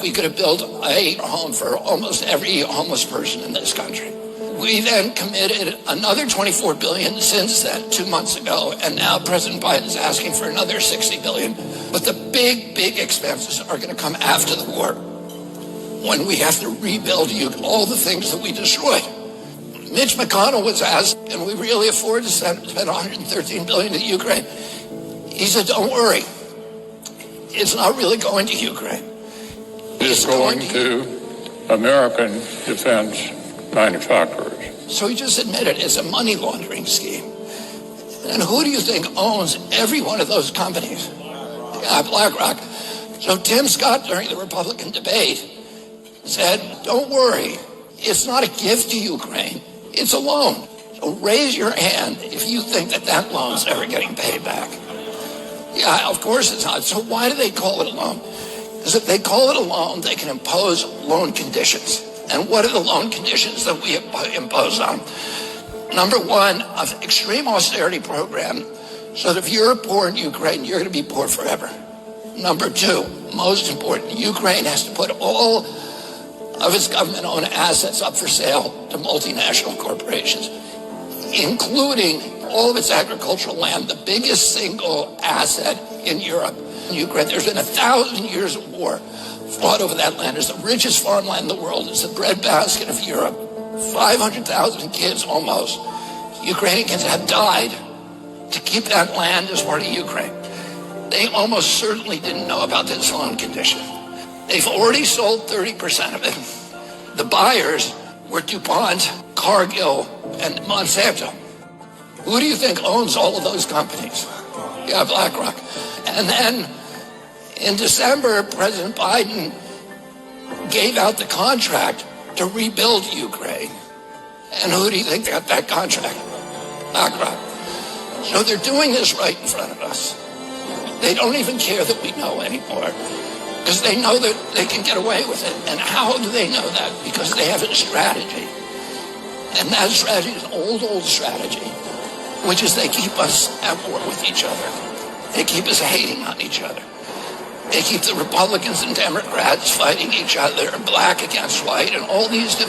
We could have built a home for almost every homeless person in this country. We then committed another $24 billion since then, 2 months ago, and now President Biden is asking for another $60 billion. But the big expenses are going to come after the war, when we have to rebuild all the things that we destroyed. Mitch McConnell was asked, can we really afford to spend $113 billion to Ukraine? He said, don't worry. It's not really going to Ukraine. It's going to American defense manufacturers. So he just admitted it's a money laundering scheme. And who do you think owns every one of those companies? Yeah, BlackRock. So Tim Scott, during the Republican debate, said, don't worry, it's not a gift to Ukraine, it's a loan. So raise your hand if you think that loan's ever getting paid back. Yeah, of course it's not. So why do they call it a loan? Because if they call it a loan, they can impose loan conditions. And what are the loan conditions that we impose on? Number one, an extreme austerity program, so that if you're poor in Ukraine, you're going to be poor forever. Number two, most important, Ukraine has to put all of its government-owned assets up for sale to multinational corporations, including all of its agricultural land, the biggest single asset in Europe. In Ukraine, there's been 1,000 years of war fought over that land. It's the richest farmland in the world. It's the breadbasket of Europe. 500,000 kids almost, Ukrainians, have died to keep that land as part of Ukraine. They almost certainly didn't know about this loan condition. They've already sold 30% of it. The buyers were DuPont, Cargill, and Monsanto. Who do you think owns all of those companies? Yeah, BlackRock. And then in December, President Biden gave out the contract to rebuild Ukraine. And who do you think got that contract? BlackRock. So they're doing this right in front of us. They don't even care that we know anymore, because they know that they can get away with it. And how do they know that? Because they have a strategy. And that strategy is an old strategy, which is they keep us at war with each other. They keep us hating on each other. They keep the Republicans and Democrats fighting each other, black against white, and all these